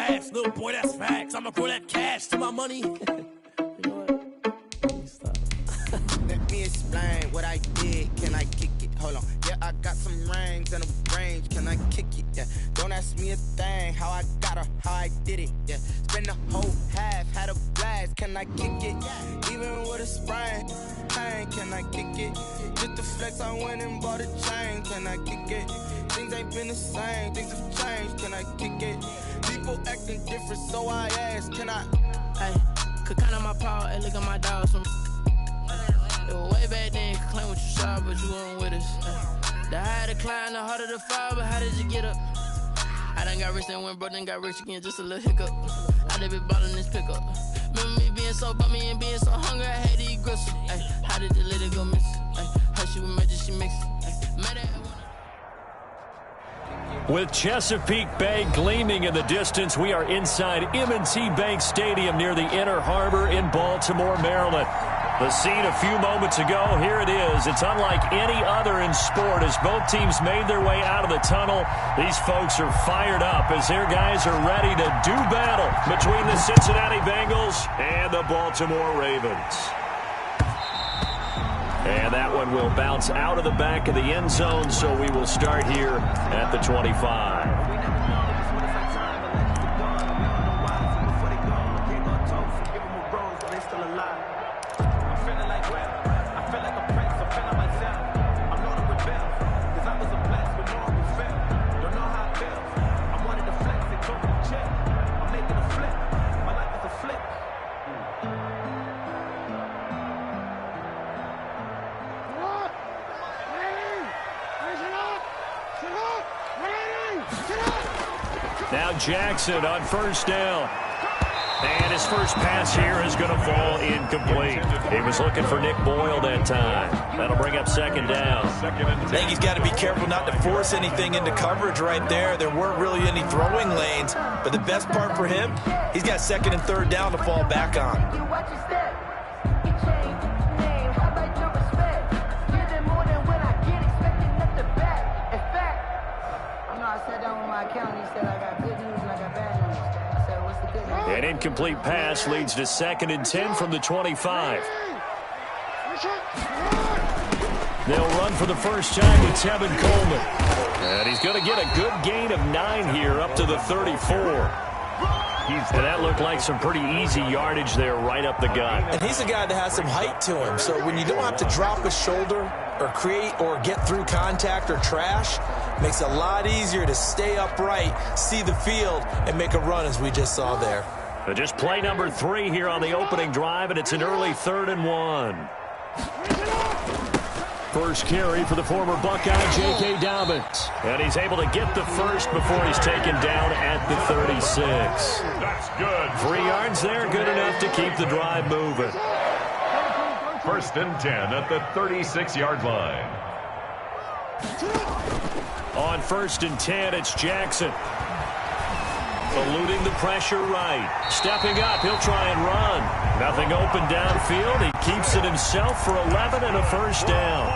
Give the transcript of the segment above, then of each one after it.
fast, little boy, that's facts. I'ma grow that cash to my money. You know what? Let me stop. Let me explain what I did. Can I kick it? Hold on. Yeah, I got some rings and a range. Can I kick it? Yeah. Don't ask me a thing. How I got her, how I did it. Yeah. Spend the whole half, had a blast. Can I kick it? Even with a sprain. Pain, can I kick it? Just the flex, I went and bought a chain. Can I kick it? Things ain't been the same. Things have changed. Can I kick it? People acting different, so I ask. Can I? Hey, could count on my power. Hey, look at my dogs from. It was way back then, you could claim what you saw, but you weren't with us. The higher the climb, the harder the fall, but how did you get up? I done got rich and went broke, then got rich again, just a little hiccup. I done been bottling this pickup. Remember me being so bummy and being so hungry, I had to eat gristle. Ay, how did the lady go miss? Ay, how she was magic, she mixed. With Chesapeake Bay gleaming in the distance, we are inside M&T Bank Stadium near the Inner Harbor in Baltimore, Maryland. The scene a few moments ago, here it is. It's unlike any other in sport as both teams made their way out of the tunnel. These folks are fired up as their guys are ready to do battle between the Cincinnati Bengals and the Baltimore Ravens. And that one will bounce out of the back of the end zone, so we will start here at the 25. Now Jackson on first down. And his first pass here is going to fall incomplete. He was looking for Nick Boyle that time. That'll bring up second down. I think he's got to be careful not to force anything into coverage right there. There weren't really any throwing lanes. But the best part for him, he's got second and third down to fall back on. An incomplete pass leads to second and 10 from the 25. They'll run for the first time with Tevin Coleman. And he's going to get a good gain of 9 here up to the 34. And that looked like some pretty easy yardage there right up the gut. And he's a guy that has some height to him. So when you don't have to drop a shoulder or create or get through contact or trash, makes it a lot easier to stay upright, see the field, and make a run as we just saw there. Just play number 3 here on the opening drive, and it's an early 3rd and 1. First carry for the former Buckeye, J.K. Dobbins. And he's able to get the first before he's taken down at the 36. That's good. 3 yards there, good enough to keep the drive moving. First and 10 at the 36-yard line. On first and 10, it's Jackson. Eluding the pressure right. Stepping up, he'll try and run. Nothing open downfield. He keeps it himself for 11 and a first down.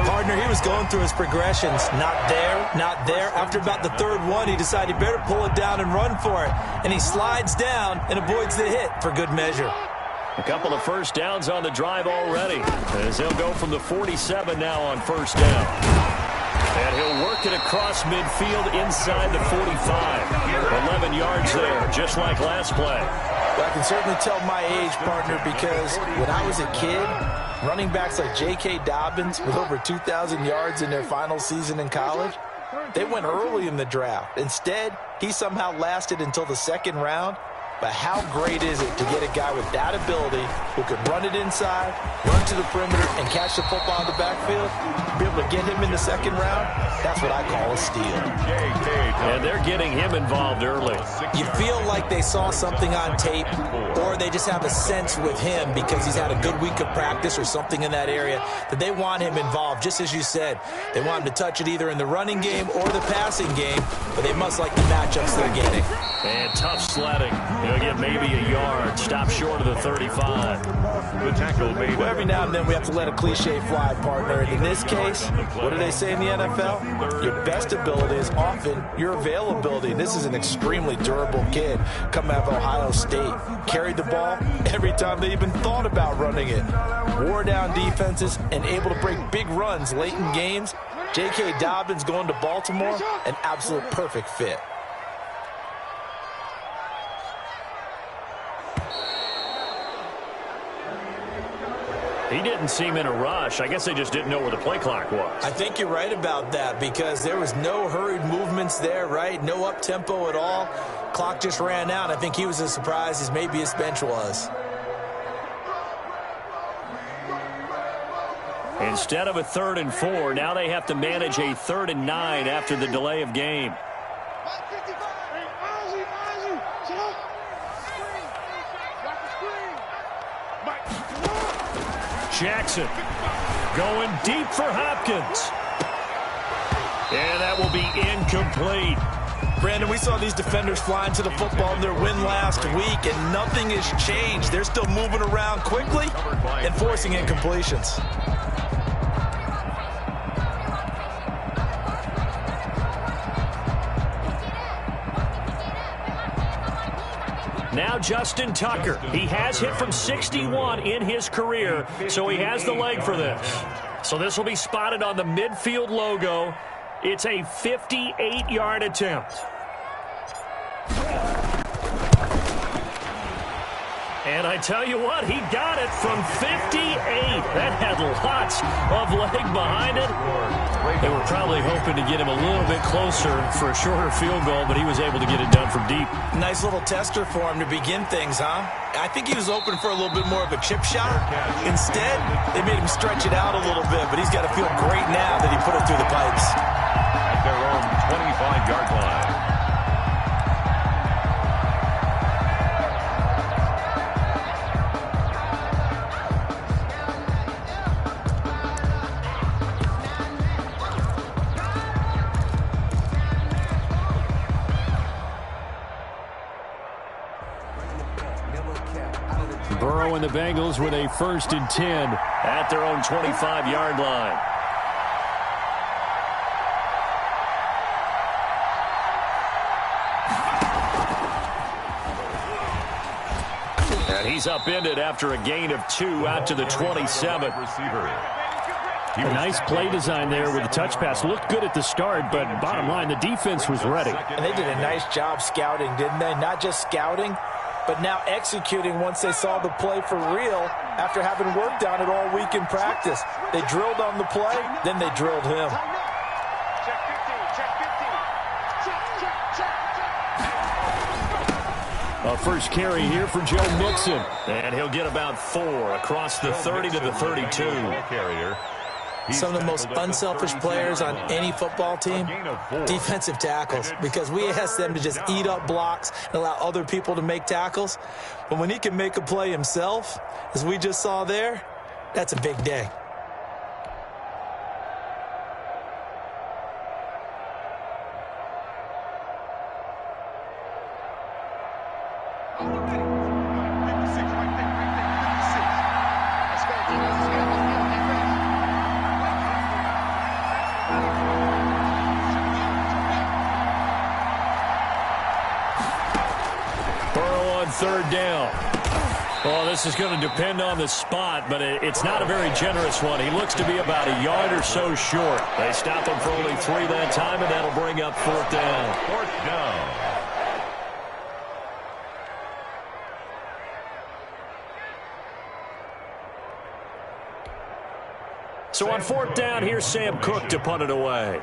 Partner, he was going through his progressions. Not there, not there. After about the third one, he decided he better pull it down and run for it. And he slides down and avoids the hit for good measure. A couple of first downs on the drive already, as they'll go from the 47 now on first down. And he'll work it across midfield inside the 45. 11 yards there, just like last play. I can certainly tell my age, partner, because when I was a kid, running backs like J.K. Dobbins with over 2,000 yards in their final season in college, they went early in the draft. Instead, he somehow lasted until the second round. But how great is it to get a guy with that ability who can run it inside, run to the perimeter, and catch the football in the backfield? Be able to get him in the second round? That's what I call a steal. And they're getting him involved early. You feel like they saw something on tape, or they just have a sense with him because he's had a good week of practice or something in that area that they want him involved, just as you said. They want him to touch it either in the running game or the passing game, but they must like the matchups they're getting. And tough sledding. He'll get maybe a yard. Stop short of the 35. The tackle made. Well, every now and then we have to let a cliche fly, partner. And in this case, what do they say in the NFL? Your best ability is often your availability. This is an extremely durable kid coming out of Ohio State. Carried the ball every time they even thought about running it. Wore down defenses and able to break big runs late in games. J.K. Dobbins going to Baltimore, an absolute perfect fit. He didn't seem in a rush. I guess they just didn't know where the play clock was. I think you're right about that because there was no hurried movements there, right? No up-tempo at all. Clock just ran out. I think he was as surprised as maybe his bench was. Instead of a 3rd and 4, now they have to manage a 3rd and 9 after the delay of game. Jackson going deep for Hopkins. And that will be incomplete. Brandon, we saw these defenders flying to the football in their win last week, and nothing has changed. They're still moving around quickly and forcing incompletions. Now Justin Tucker. He has hit from 61 in his career, so he has the leg for this. So this will be spotted on the midfield logo. It's a 58-yard attempt. And I tell you what, he got it from 58. That had lots of leg behind it. They were probably hoping to get him a little bit closer for a shorter field goal, but he was able to get it done from deep. Nice little tester for him to begin things, huh? I think he was open for a little bit more of a chip shot. Instead, they made him stretch it out a little bit, but he's got to feel great now that he put it through the pipes. At their own 25-yard line. Burrow and the Bengals with a 1st and 10 at their own 25-yard line. And he's upended after a gain of 2 out to the 27. A nice play design there with the touch pass. Looked good at the start, but bottom line, the defense was ready. And they did a nice job scouting, didn't they? Not just scouting, but now executing once they saw the play for real after having worked on it all week in practice. They drilled on the play, then they drilled him. A first carry here for Joe Mixon. And he'll get about 4 across the 30 to the 32. Some of the most unselfish players on any football team, defensive tackles, because we ask them to just eat up blocks and allow other people to make tackles. But when he can make a play himself, as we just saw there, that's a big day. Third down. Well, this is going to depend on the spot, but it's not a very generous one. He looks to be about a yard or so short. They stop him for only 3 that time, and that'll bring up 4th down. 4th down. So on 4th down, here's Sam Cook to punt it away.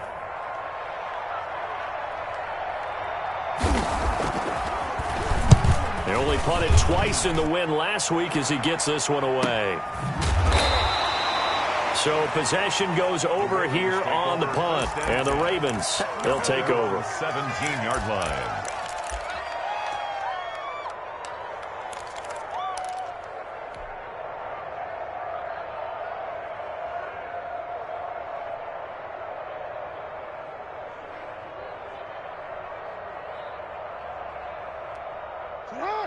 They only punted twice in the win last week as he gets this one away. So possession goes over here on the punt. And the Ravens, they'll take over. 17-yard line.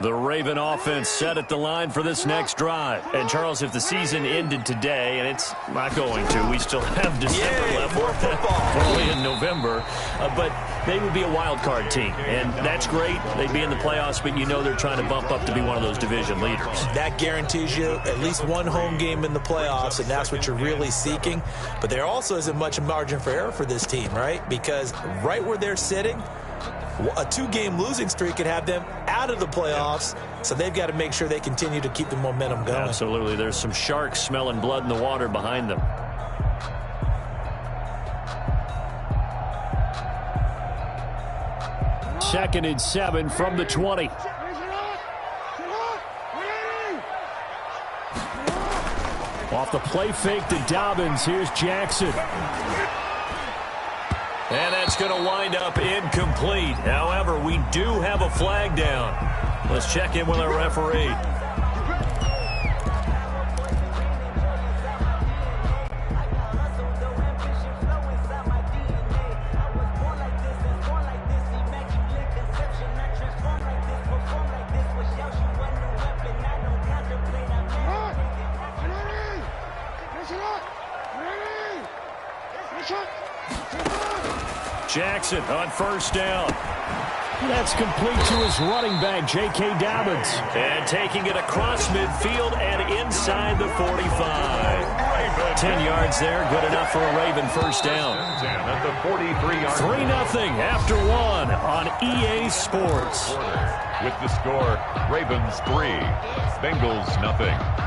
The Raven offense set at the line for this next drive. And, Charles, if the season ended today, and it's not going to, we still have December left. More football. Early in November. But they would be a wild card team. And that's great. They'd be in the playoffs, but you know they're trying to bump up to be one of those division leaders. That guarantees you at least one home game in the playoffs, and that's what you're really seeking. But there also isn't much margin for error for this team, right? Because right where they're sitting, a 2-game losing streak could have them out of the playoffs, so they've got to make sure they continue to keep the momentum going. Absolutely. There's some sharks smelling blood in the water behind them. Second and 7 from the 20. Off the play fake to Dobbins. Here's Jackson. And that's going to wind up incomplete. However, we do have a flag down. Let's check in with our referee. Jackson on first down. That's complete to his running back, J.K. Dobbins. And taking it across midfield and inside the 45. 10 yards there, good enough for a Raven first down. At the 43-yard 3-0 after 1 on EA Sports. With the score, Ravens 3, Bengals 0.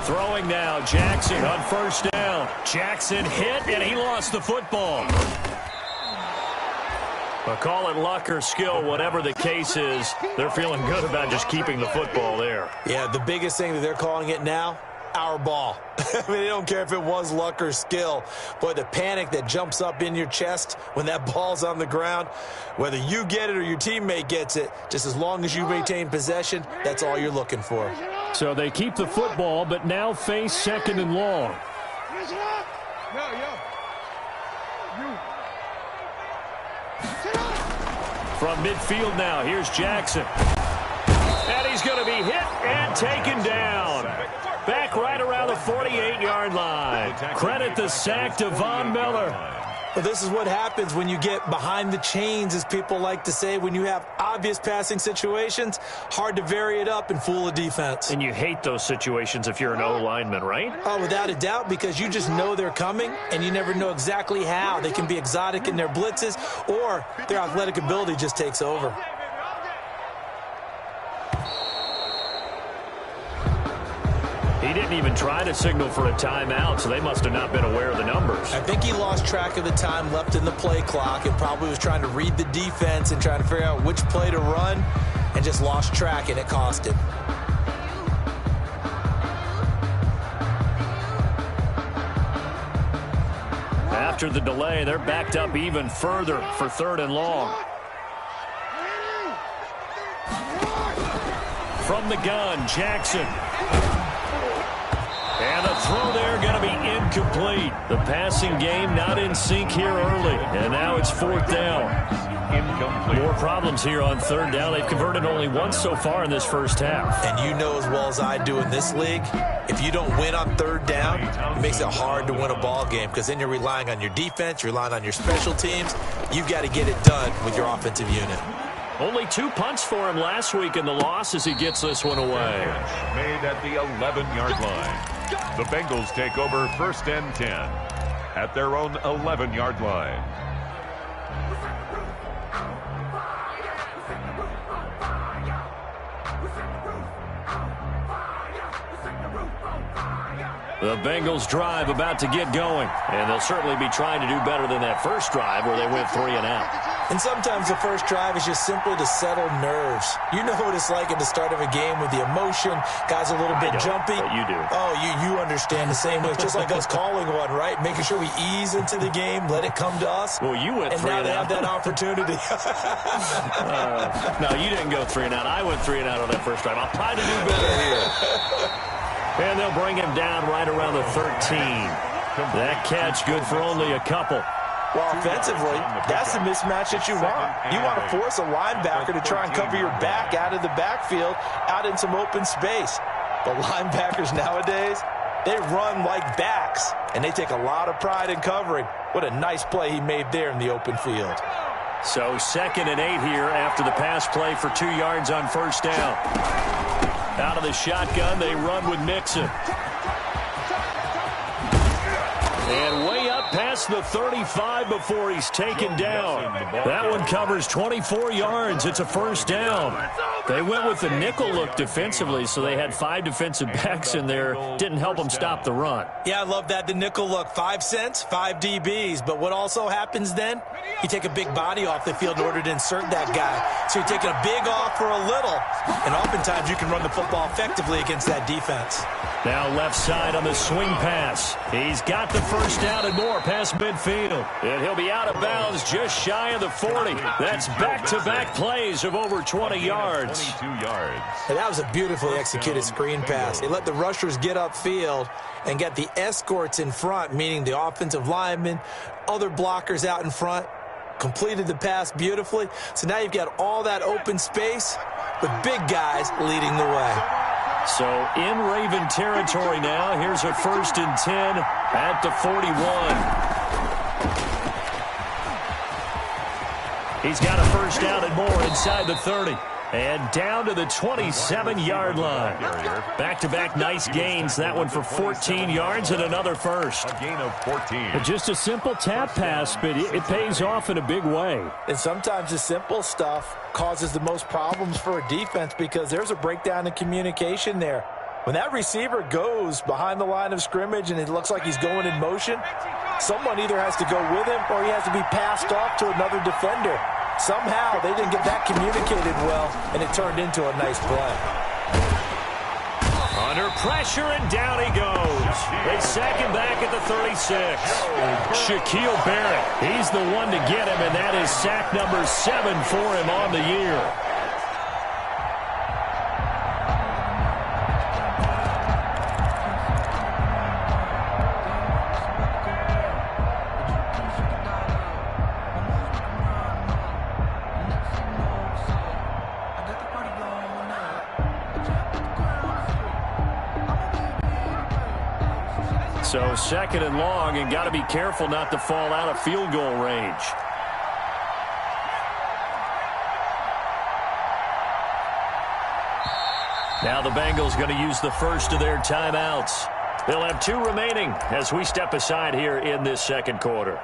Throwing now, Jackson on first down. Jackson hit, and he lost the football. But call it luck or skill, whatever the case is, they're feeling good about just keeping the football there. Yeah, the biggest thing that they're calling it now, our ball. I mean, they don't care if it was luck or skill. Boy, the panic that jumps up in your chest when that ball's on the ground, whether you get it or your teammate gets it, just as long as you maintain possession, that's all you're looking for. So they keep the football, but now face second and long. From midfield now, here's Jackson. And he's going to be hit and taken down. Back right around the 48-yard line. Credit the sack to Von Miller. Well, this is what happens when you get behind the chains, as people like to say. When you have obvious passing situations, hard to vary it up and fool a defense. And you hate those situations if you're an O-lineman, right? Oh, without a doubt, because you just know they're coming, and you never know exactly how. They can be exotic in their blitzes, or their athletic ability just takes over. He didn't even try to signal for a timeout, so they must have not been aware of the numbers. I think he lost track of the time left in the play clock and probably was trying to read the defense and trying to figure out which play to run and just lost track, and it cost him. After the delay, they're backed up even further for third and long. From the gun, Jackson. And the throw there going to be incomplete. The passing game not in sync here early. And now it's fourth down. Incomplete. More problems here on third down. They've converted only once so far in this first half. And you know as well as I do in this league, if you don't win on third down, it makes it hard to win a ball game because then you're relying on your defense, you're relying on your special teams. You've got to get it done with your offensive unit. Only 2 punts for him last week in the loss as he gets this one away. Made at the 11-yard line. The Bengals take over first and 10 at their own 11-yard line. The Bengals drive about to get going, and they'll certainly be trying to do better than that first drive where they went 3 and out. And sometimes the first drive is just simply to settle nerves. You know what it's like at the start of a game with the emotion, guys a little bit jumpy. But you do. Oh, you understand the same way. It's just like us calling one, right? Making sure we ease into the game, let it come to us. Well, you went 3 and out. And now they have that opportunity. No, you didn't go 3 and out. I went 3 and out on that first drive. I'll try to do better here. And they'll bring him down right around the 13. That catch good for only a couple. Well, offensively, that's the mismatch that you want. You want to force a linebacker to try and cover your back out of the backfield, out in some open space. But linebackers nowadays, they run like backs, and they take a lot of pride in covering. What a nice play he made there in the open field. So 2nd and 8 here after the pass play for 2 yards on first down. Out of the shotgun, they run with Mixon. And way up past the 35 before he's taken down. That one covers 24 yards. It's a first down. They went with the nickel look defensively, so they had 5 defensive backs in there. Didn't help them stop the run. Yeah, I love that, the nickel look. 5 cents, 5 DBs. But what also happens then? You take a big body off the field in order to insert that guy. So you're taking a big off for a little. And oftentimes you can run the football effectively against that defense. Now left side on the swing pass. He's got the first down and more past midfield. And he'll be out of bounds just shy of the 40. That's back-to-back plays of over 20 yards. 22 yards. And that was a beautifully executed screen pass. They let the rushers get upfield and get the escorts in front, meaning the offensive linemen, other blockers out in front. Completed the pass beautifully. So now you've got all that open space with big guys leading the way. So in Raven territory now. Here's a 1st and 10 at the 41. He's got a first down and more inside the 30. And down to the 27-yard line. Back-to-back nice gains. That one for 14 yards and another first. A gain of 14. Just a simple tap pass, but it pays off in a big way. And sometimes the simple stuff causes the most problems for a defense because there's a breakdown in communication there. When that receiver goes behind the line of scrimmage and it looks like he's going in motion, someone either has to go with him or he has to be passed off to another defender. Somehow they didn't get that communicated well, and it turned into a nice play. Under pressure, and down he goes. They sack him back at the 36. Shaquille Barrett, he's the one to get him, and that is sack number 7 for him on the year. So 2nd and long, and got to be careful not to fall out of field goal range. Now the Bengals going to use the first of their timeouts. They'll have 2 remaining as we step aside here in this second quarter.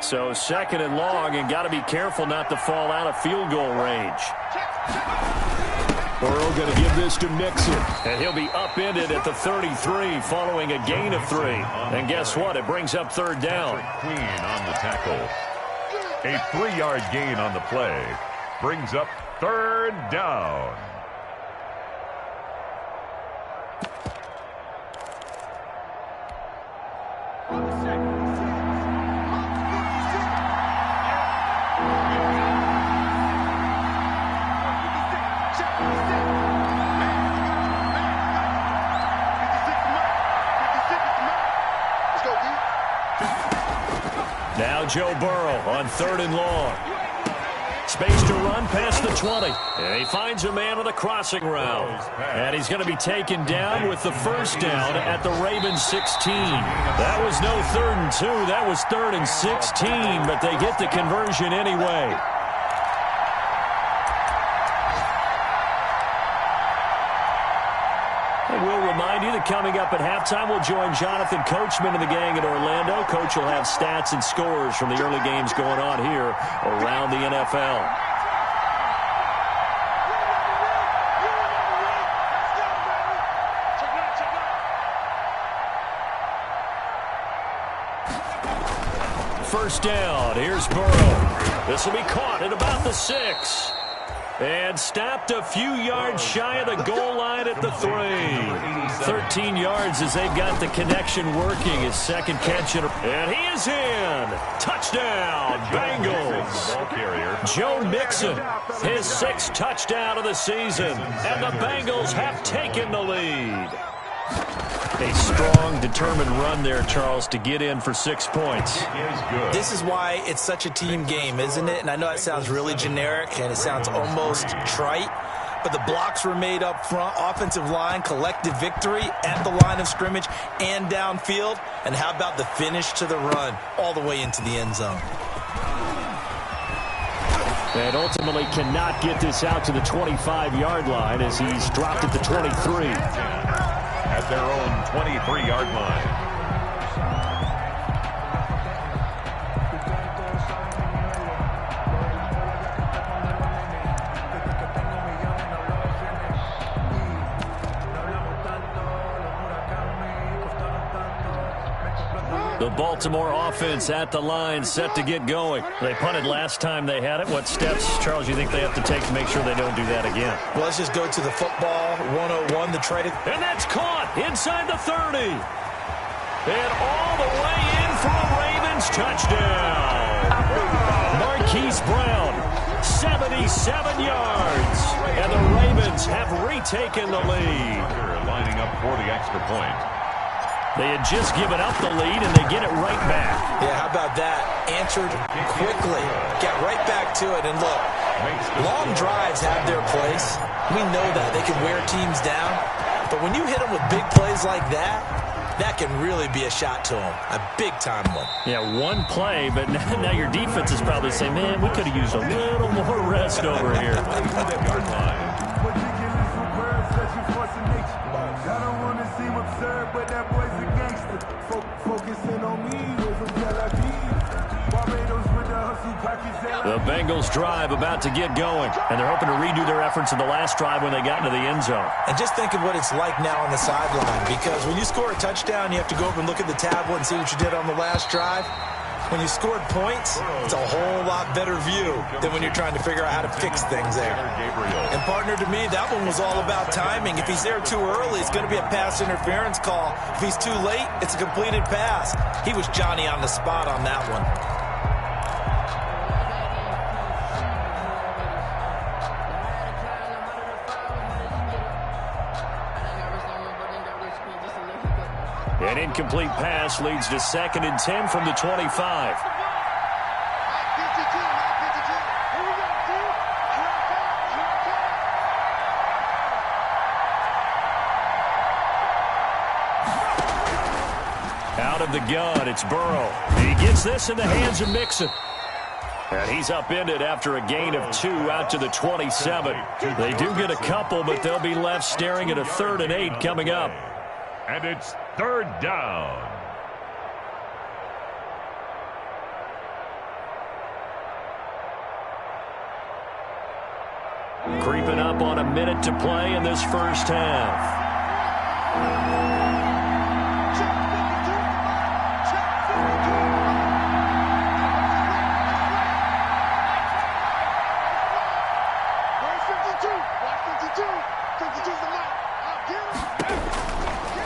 So 2nd and long, and got to be careful not to fall out of field goal range. Burrow going to give this to Mixon, and he'll be upended at the 33 following a gain of 3. And guess what? It brings up 3rd down. Queen on the tackle. A 3-yard gain on the play brings up 3rd down. Now Joe Burrow on 3rd and long. Space to run past the 20. And he finds a man on the crossing route. And he's going to be taken down with the first down at the Ravens 16. That was no 3rd and 2. That was 3rd and 16. But they get the conversion anyway. We'll remind you that coming up at halftime, we'll join Jonathan Coachman and the gang in Orlando. Coach will have stats and scores from the early games going on here around the NFL. First down. Here's Burrow. This will be caught at about the 6. And stopped a few yards shy of the goal line at the 3. 13 yards as they've got the connection working. His second catch. And he is in. Touchdown, Bengals. Joe Mixon, his 6th touchdown of the season. And the Bengals have taken the lead. A strong, determined run there, Charles, to get in for 6 points. This is why it's such a team game, isn't it? And I know that sounds really generic and it sounds almost trite, but the blocks were made up front, offensive line, collective victory at the line of scrimmage and downfield. And how about the finish to the run all the way into the end zone? And ultimately cannot get this out to the 25-yard line as he's dropped at the 23. At their own 23-yard line. The Baltimore offense at the line, set to get going. They punted last time they had it. What steps, Charles, you think they have to take to make sure they don't do that again? Well, let's just go to the football 101, the try to... And that's caught inside the 30. And all the way in for a Ravens touchdown. Marquise Brown, 77 yards. And the Ravens have retaken the lead. Lining up for the extra point. They had just given up the lead, and they get it right back. Yeah, how about that? Answered quickly. Got right back to it. And look, long drives have their place. We know that. They can wear teams down. But when you hit them with big plays like that, that can really be a shot to them. A big-time one. Yeah, one play, but now your defense is probably saying, man, we could have used a little more rest over here. The Bengals drive about to get going, and they're hoping to redo their efforts in the last drive when they got into the end zone. And just think of what it's like now on the sideline, because when you score a touchdown, you have to go up and look at the tablet and see what you did on the last drive. When you scored points, it's a whole lot better view than when you're trying to figure out how to fix things there. And, partner, to me, that one was all about timing. If he's there too early, it's going to be a pass interference call. If he's too late, it's a completed pass. He was Johnny on the spot on that one. An incomplete pass leads to 2nd and 10 from the 25. Out of the gun, it's Burrow. He gets this in the hands of Mixon. And he's upended after a gain of 2 out to the 27. They do get a couple, but they'll be left staring at a 3rd and 8 coming up. And it's 3rd down. Creeping up on a minute to play in this first half.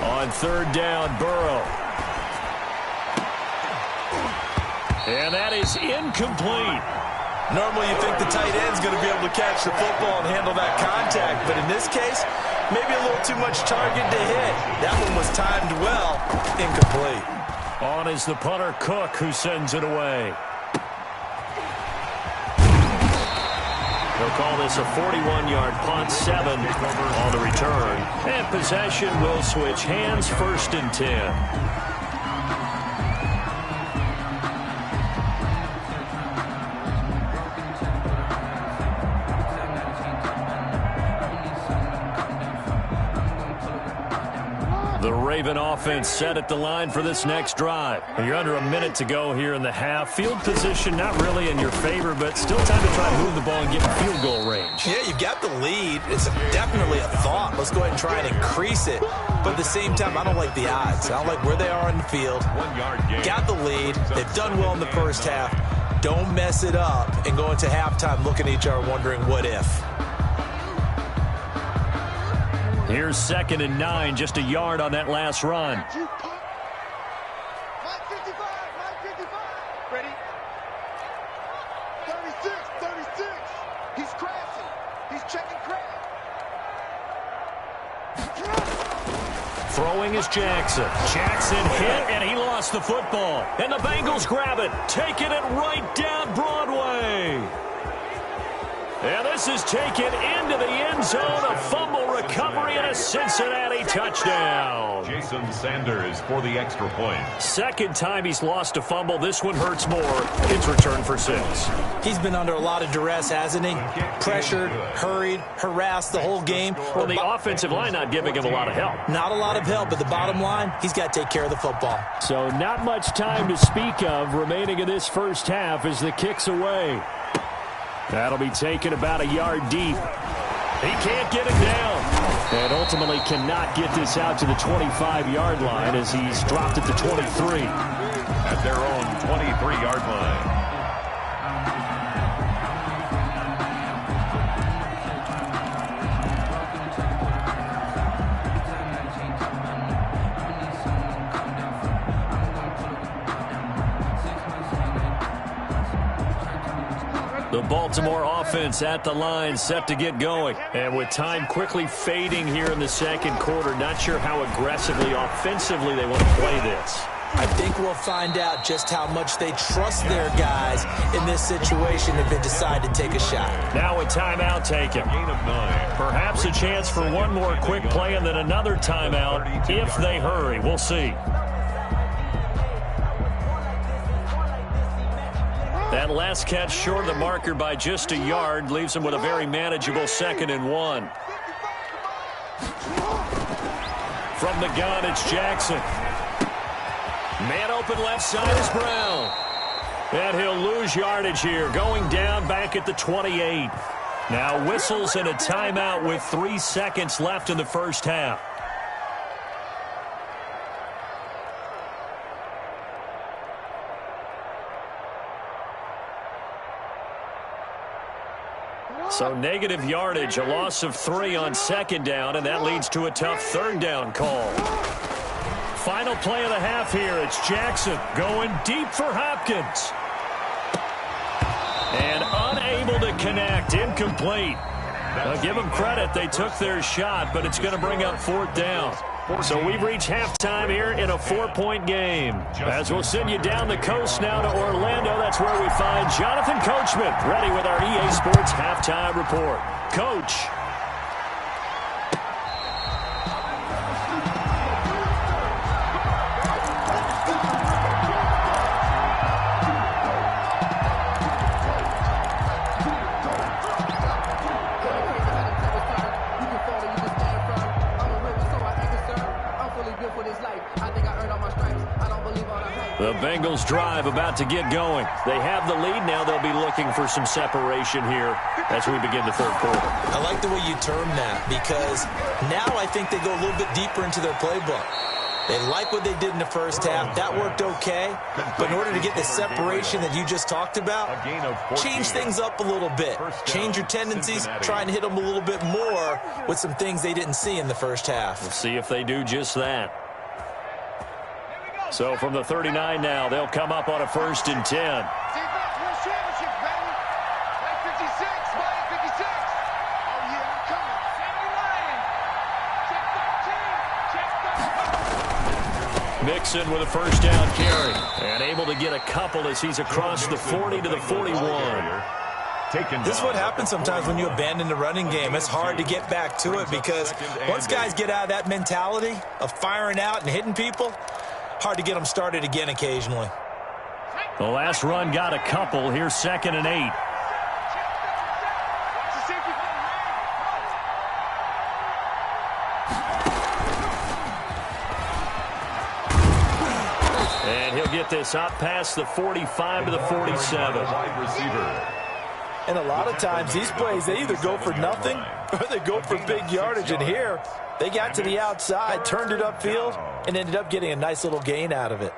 On 3rd down, Burrow. And that is incomplete. Normally you think the tight end's going to be able to catch the football and handle that contact, but in this case, maybe a little too much target to hit. That one was timed well, incomplete. On is the punter, Cook, who sends it away. They'll call this a 41-yard punt, 7 on the return. And possession will switch hands, 1st and 10. The Raven offense set at the line for this next drive. You're under a minute to go here in the half. Field position not really in your favor, but still time to try to move the ball and get in field goal range. Yeah, you've got the lead. It's definitely a thought. Let's go ahead and try and increase it. But at the same time, I don't like the odds. I don't like where they are in the field. 1 yard gain. Got the lead. They've done well in the first half. Don't mess it up and go into halftime looking at each other wondering what if. Here's 2nd and 9, just a yard on that last run. Ready? 36. He's crashing. He's checking crash. Throwing is Jackson. Jackson hit, and he lost the football. And the Bengals grab it, taking it right down Broadway. And this is taken into the end zone. A fumble recovery and a Cincinnati touchdown. Jason Sanders for the extra point. Second time he's lost a fumble. This one hurts more. It's returned for 6. He's been under a lot of duress, hasn't he? Pressured, hurried, harassed the whole game. Well, the offensive line not giving him a lot of help. Not a lot of help, but the bottom line, he's got to take care of the football. So not much time to speak of remaining in this first half as the kick's away. That'll be taken about a yard deep. He can't get it down. And ultimately cannot get this out to the 25-yard line as he's dropped it to 23. At their own 23-yard line. The Baltimore offense at the line, set to get going. And with time quickly fading here in the second quarter, not sure how aggressively, offensively they want to play this. I think we'll find out just how much they trust their guys in this situation if they decide to take a shot. Now a timeout taken. Gain of 9. Perhaps a chance for one more quick play and then another timeout if they hurry. We'll see. That last catch short of the marker by just a yard leaves him with a very manageable 2nd and 1. From the gun, it's Jackson. Man open left side is Brown. And he'll lose yardage here, going down back at the 28. Now whistles and a timeout with 3 seconds left in the first half. So negative yardage, a loss of 3 on 2nd down, and that leads to a tough 3rd down call. Final play of the half here. It's Jackson going deep for Hopkins. And unable to connect, incomplete. Now give them credit, they took their shot, but it's going to bring up 4th down. So we've reached halftime here in a 4-point game. As we'll send you down the coast now to Orlando, that's where we find Jonathan Coachman, ready with our EA Sports Halftime Report. Coach. The Bengals drive about to get going. They have the lead. Now they'll be looking for some separation here as we begin the 3rd quarter. I like the way you term that because now I think they go a little bit deeper into their playbook. They like what they did in the first half. That worked okay. But in order to get the separation that you just talked about, change things up a little bit. Change your tendencies. Try and hit them a little bit more with some things they didn't see in the first half. We'll see if they do just that. So from the 39 now, they'll come up on a 1st and 10. Mixon with a 1st down carry. And able to get a couple as he's across the 40 to the 41. This is what happens sometimes when you abandon the running game. It's hard to get back to it because once guys get out of that mentality of firing out and hitting people, hard to get them started again occasionally. The last run got a couple. Here's 2nd and 8. And he'll get this up past the 45 to the 47. Wide receiver. And a lot of times these plays, they either go for nothing or they go for big yardage. And here, they got to the outside, turned it upfield, and ended up getting a nice little gain out of it.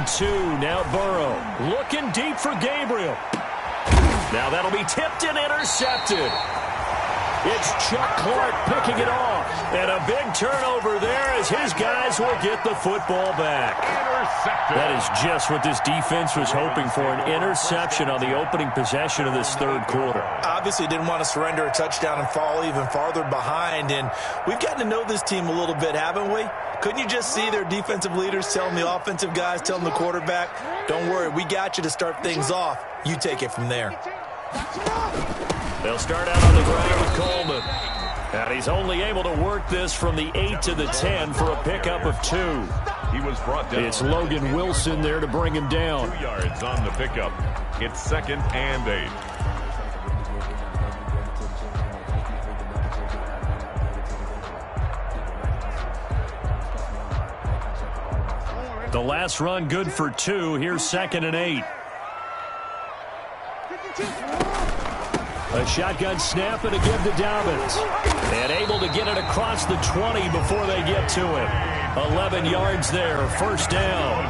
2. Now Burrow looking deep for Gabriel. Now that'll be tipped and intercepted. It's Chuck Clark picking it off. And a big turnover there as his guys will get the football back. That is just what this defense was hoping for, an interception on the opening possession of this third quarter. Obviously didn't want to surrender a touchdown and fall even farther behind. And we've gotten to know this team a little bit, haven't we? Couldn't you just see their defensive leaders telling the offensive guys, telling the quarterback, don't worry, we got you to start things off. You take it from there. They'll start out on the ground with Coleman. And he's only able to work this from the 8 to the 10 for a pickup of 2. He was brought down. It's Logan Wilson there to bring him down. 2 yards on the pickup. It's 2nd and 8. The last run good for 2. Here's 2nd and 8. A shotgun snap and a give to Dobbins. And able to get it across the 20 before they get to him. 11 yards there, first down.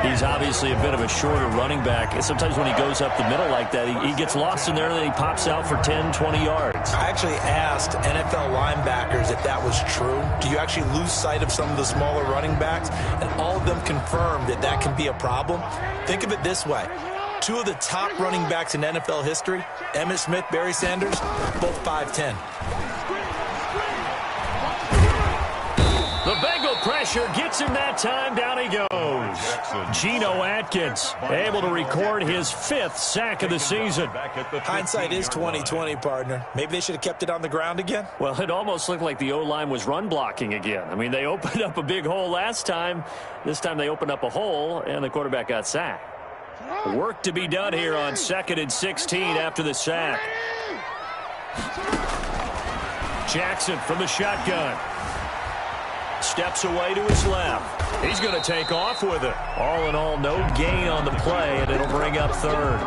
He's obviously a bit of a shorter running back. And sometimes when he goes up the middle like that, he gets lost in there and then he pops out for 10, 20 yards. I actually asked NFL linebackers if that was true. Do you actually lose sight of some of the smaller running backs? And all of them confirmed that that can be a problem. Think of it this way. 2 of the top running backs in NFL history, Emmitt Smith, Barry Sanders, both 5'10". The Bengal pressure gets him that time. Down he goes. Geno Atkins able to record his 5th sack of the season. Hindsight is 20/20, partner. Maybe they should have kept it on the ground again. Well, it almost looked like the O-line was run blocking again. I mean, they opened up a big hole last time. This time they opened up a hole, and the quarterback got sacked. Work to be done here on 2nd and 16 after the sack. Jackson from the shotgun. Steps away to his left. He's going to take off with it. All in all, no gain on the play, and it'll bring up 3rd.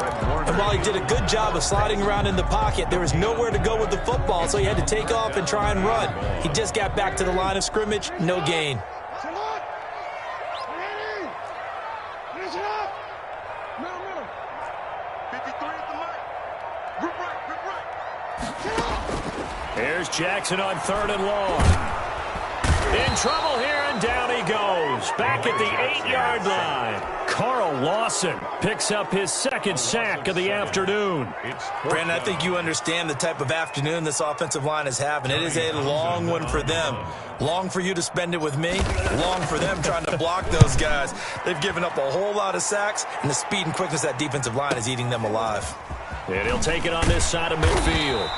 And while he did a good job of sliding around in the pocket, there was nowhere to go with the football, so he had to take off and try and run. He just got back to the line of scrimmage, no gain. Here's Jackson on 3rd and long. In trouble here, and down he goes. Back at the 8-yard line. Carl Lawson picks up his 2nd sack of the afternoon. Brandon, I think you understand the type of afternoon this offensive line is having. It is a long one for them. Long for you to spend it with me. Long for them trying to block those guys. They've given up a whole lot of sacks, and the speed and quickness of that defensive line is eating them alive. And he'll take it on this side of midfield.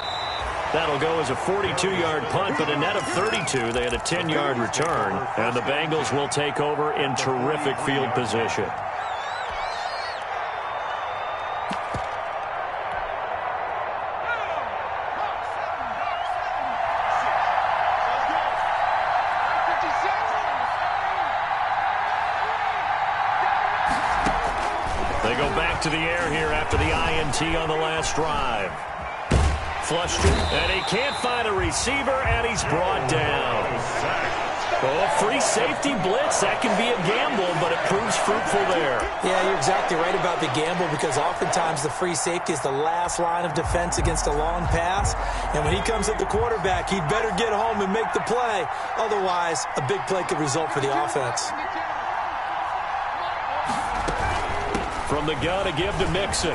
That'll go as a 42-yard punt, but a net of 32. They had a 10-yard return, and the Bengals will take over in terrific field position. They go back to the air here after the INT on the last drive. Flushed it, and he can't find a receiver, and he's brought down. Oh, free safety blitz. That can be a gamble, but it proves fruitful there. Yeah, you're exactly right about the gamble, because oftentimes the free safety is the last line of defense against a long pass. And when he comes at the quarterback, he'd better get home and make the play. Otherwise, a big play could result for the offense. From the gun, a give to Mixon.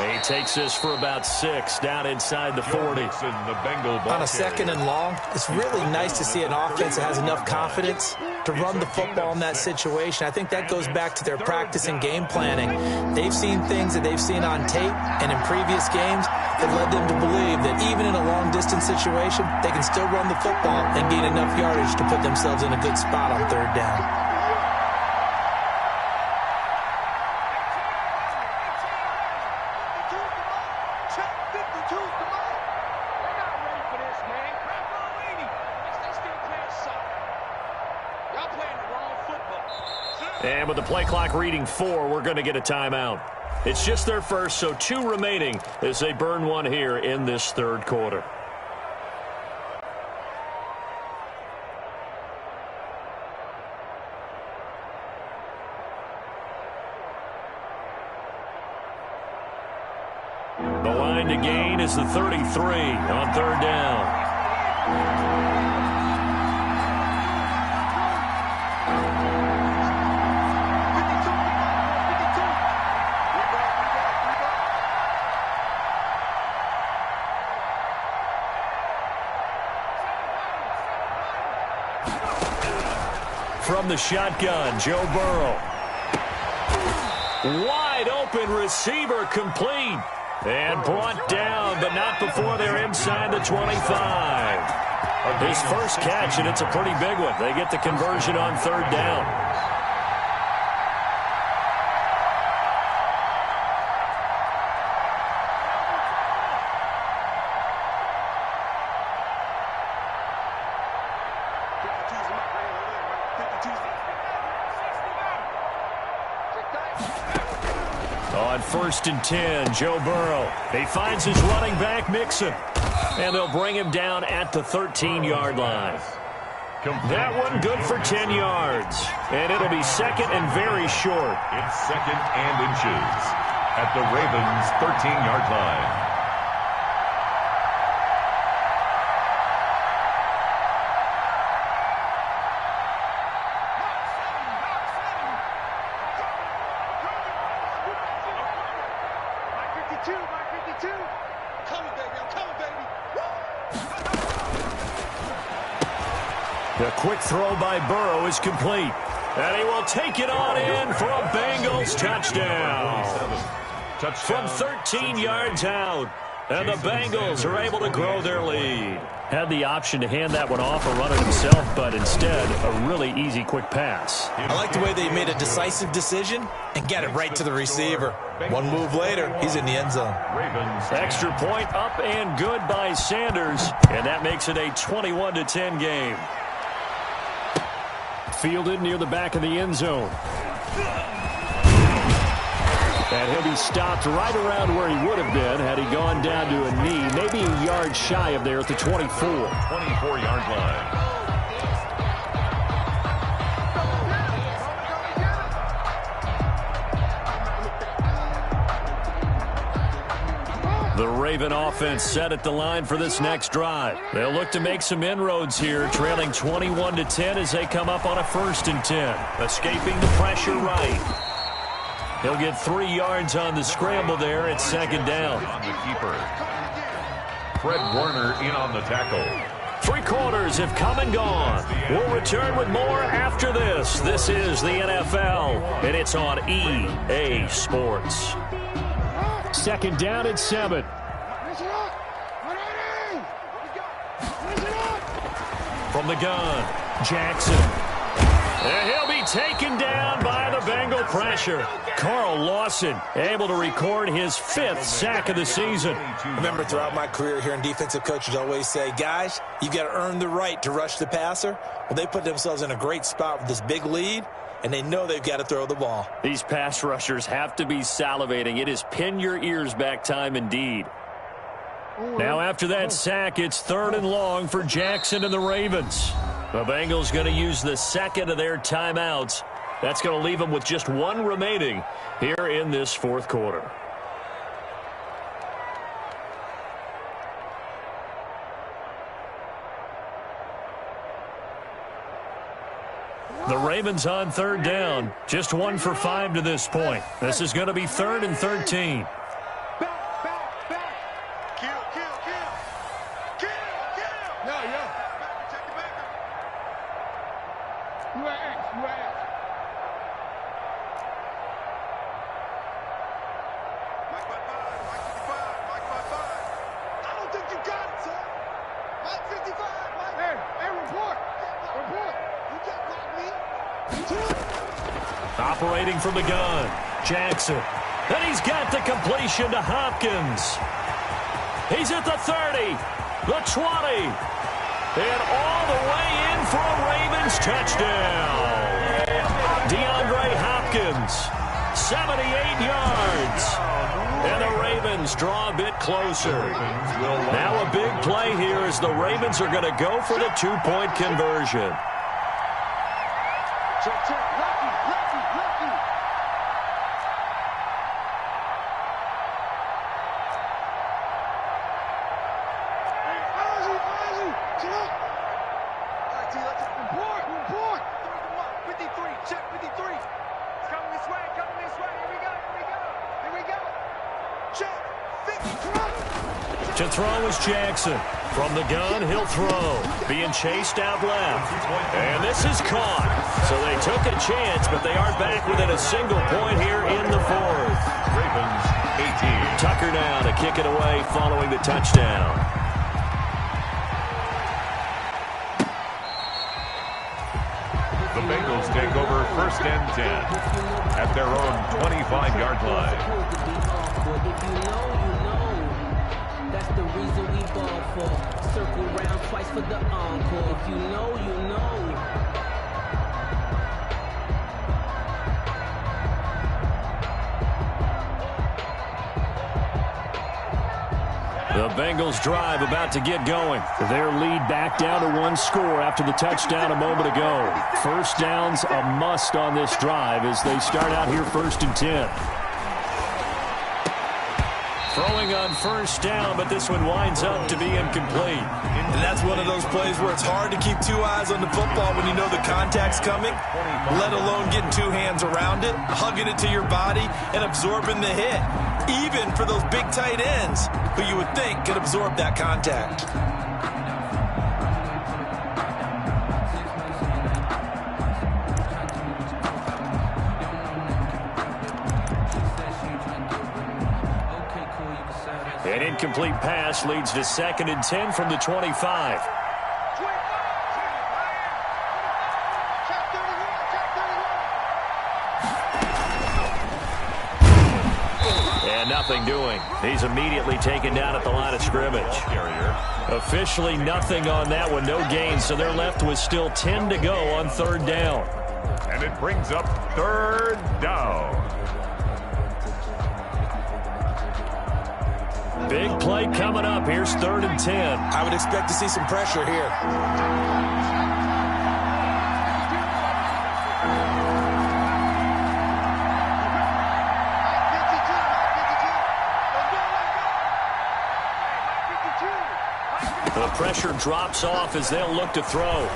He takes this for about 6 down inside the 40. On a 2nd and long, it's really nice to see an offense that has enough confidence to run the football in that situation. I think that goes back to their practice and game planning. They've seen things that they've seen on tape and in previous games that led them to believe that even in a long-distance situation, they can still run the football and gain enough yardage to put themselves in a good spot on 3rd down. And with the play clock reading 4, we're going to get a timeout. It's just their first, so 2 remaining as they burn one here in this 3rd quarter. The line to gain is the 33 on third down. From the shotgun, Joe Burrow. Wide open receiver complete. And brought down, but not before they're inside the 25. His first catch, and it's a pretty big one. They get the conversion on third down. On 1st and 10, Joe Burrow. He finds his running back, Mixon. And they'll bring him down at the 13-yard line. That one good for 10 yards. And it'll be second and very short. It's second and inches at the Ravens' 13-yard line. The quick throw by Burrow is complete. And he will take it on in for a Bengals touchdown. From 13 yards out. And the Bengals are able to grow their lead. Had the option to hand that one off or run it himself, but instead, a really easy quick pass. I like the way they made a decisive decision and get it right to the receiver. One move later, he's in the end zone. Extra point up and good by Sanders. And that makes it a 21-10 game. Fielded near the back of the end zone. And he'll be stopped right around where he would have been had he gone down to a knee, maybe a yard shy of there at the 24. 24-yard line. The Raven offense set at the line for this next drive. They'll look to make some inroads here, trailing 21-10 as they come up on a 1st and 10. Escaping the pressure right. He'll get 3 yards on the scramble there at second down. On the keeper. Fred Warner in on the tackle. 3 quarters have come and gone. We'll return with more after this. This is the NFL, and it's on EA Sports. Second down at 7. From the gun, Jackson. And he'll be taken down by the Bengal pressure. Carl Lawson able to record his 5th sack of the season. I remember throughout my career hearing defensive coaches always say, guys, you've got to earn the right to rush the passer. Well, they put themselves in a great spot with this big lead, and they know they've got to throw the ball. These pass rushers have to be salivating. It is pin your ears back time indeed. Now after that sack, it's 3rd and long for Jackson and the Ravens. The Bengals going to use the second of their timeouts. That's going to leave them with just 1 remaining here in this 4th quarter. The Ravens on 3rd down. Just 1 for 5 to this point. This is going to be 3rd and 13. Operating from the gun, Jackson. And he's got the completion to Hopkins. He's at the 30, the 20, and all the way in for a Ravens touchdown. DeAndre Hopkins, 78 yards. And the Ravens draw a bit closer. Now a big play here as the Ravens are going to go for the 2-point conversion. To throw is Jackson. From the gun, he'll throw. Being chased out left. And this is caught. So they took a chance, but they are back within a single point here in the fourth. Ravens 18. Tucker now to kick it away following the touchdown. The Bengals take over 1st and 10 at their own 25-yard line. That's the reason we ball for. Circle round twice for the encore. If you know, you know. The Bengals drive about to get going. Their lead back down to 1 score after the touchdown a moment ago. First down's a must on this drive as they start out here 1st and 10. Throwing on 1st down, but this one winds up to be incomplete. And that's one of those plays where it's hard to keep 2 eyes on the football when you know the contact's coming, let alone getting 2 hands around it, hugging it to your body, and absorbing the hit. Even for those big tight ends who you would think could absorb that contact. An incomplete pass leads to 2nd and 10 from the 25. And nothing doing. He's immediately taken down at the line of scrimmage. Officially nothing on that one, no gain, so they're left with still 10 to go on 3rd down. And it brings up 3rd down. Big play coming up. Here's 3rd and 10. I would expect to see some pressure here. The pressure drops off as they'll look to throw.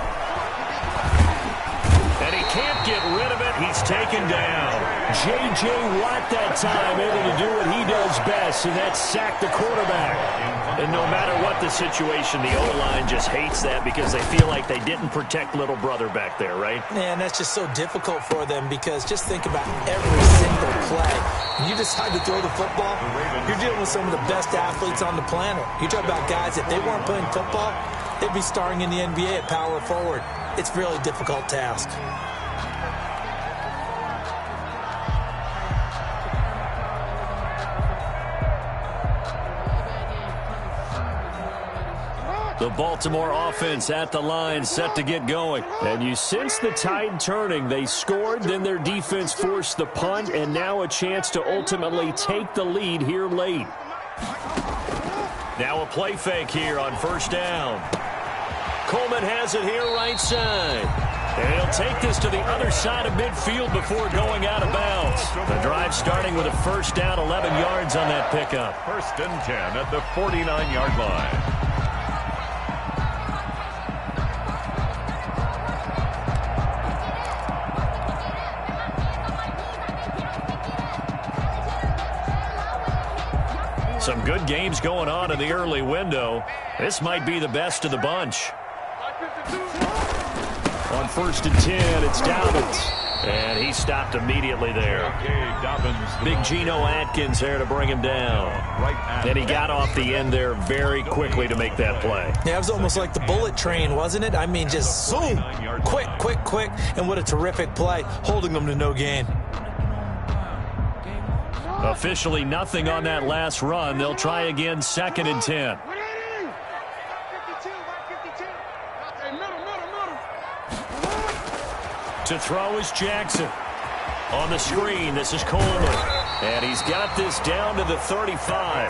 And he can't get rid of it. He's taken down. J.J. Watt that time able to do what he does best, and that's sack the quarterback. And no matter what the situation, the O-line just hates that because they feel like they didn't protect little brother back there, right? Man, that's just so difficult for them because just think about every single play. When you decide to throw the football, you're dealing with some of the best athletes on the planet. You talk about guys, if they weren't playing football, they'd be starring in the NBA at power forward. It's a really difficult task. The Baltimore offense at the line, set to get going. And you sense the tide turning. They scored, then their defense forced the punt, and now a chance to ultimately take the lead here late. Now a play fake here on 1st down. Coleman has it here right side. And he'll take this to the other side of midfield before going out of bounds. The drive starting with a 1st down, 11 yards on that pickup. 1st and 10 at the 49-yard line. Some good games going on in the early window. This might be the best of the bunch. On 1st and 10, it's Dobbins. And he stopped immediately there. Big Geno Atkins there to bring him down. And he got off the end there very quickly to make that play. Yeah, it was almost like the bullet train, wasn't it? I mean, just zoom. Quick, quick, quick. And what a terrific play, holding them to no gain. Officially nothing on that last run. They'll try again, 2nd and 10. To throw is Jackson. On the screen, this is Coleman. And he's got this down to the 35.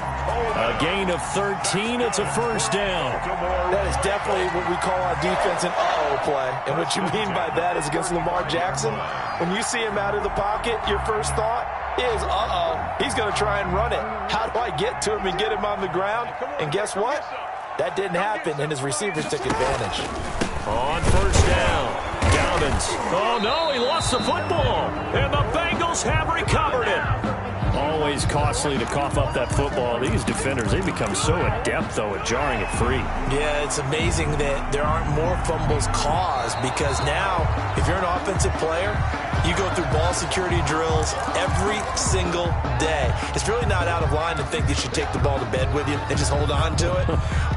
A gain of 13. It's a 1st down. That is definitely what we call our defense an uh-oh play. And what you mean by that is against Lamar Jackson, when you see him out of the pocket, your first thought is, uh-oh, he's going to try and run it. How do I get to him and get him on the ground? And guess what? That didn't happen, and his receivers took advantage. On 1st down, Dobbins. Oh, no, he lost the football. And the Bengals have recovered it. Always always costly to cough up that football. These defenders, they become so adept, though, at jarring it free. Yeah, it's amazing that there aren't more fumbles caused because now, if you're an offensive player, you go through ball security drills every single day. It's really not out of line to think you should take the ball to bed with you and just hold on to it.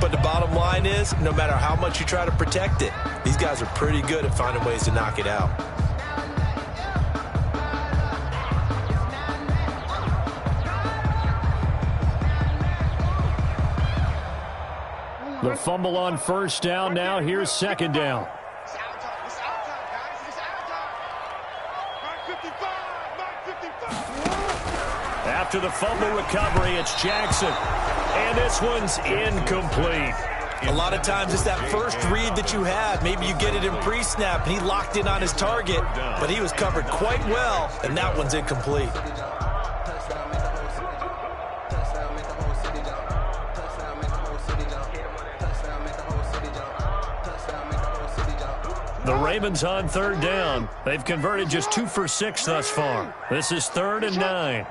But the bottom line is, no matter how much you try to protect it, these guys are pretty good at finding ways to knock it out. The fumble on first down. Now here's second down. It's our time. It's our time, guys. It's our time. 9:55. After the fumble recovery, it's Jackson. And this one's incomplete. A lot of times it's that first read that you have. Maybe you get it in pre-snap, and he locked in on his target, but he was covered quite well, and that one's incomplete. The Ravens on third down. They've converted just 2 for 6 thus far. This is 3rd and 9.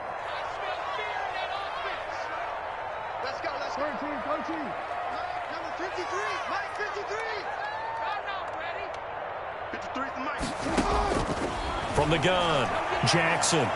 Let's go. 13. Number 53. Mike 53. I'm not ready. 53's the Mike. From the gun, Jackson.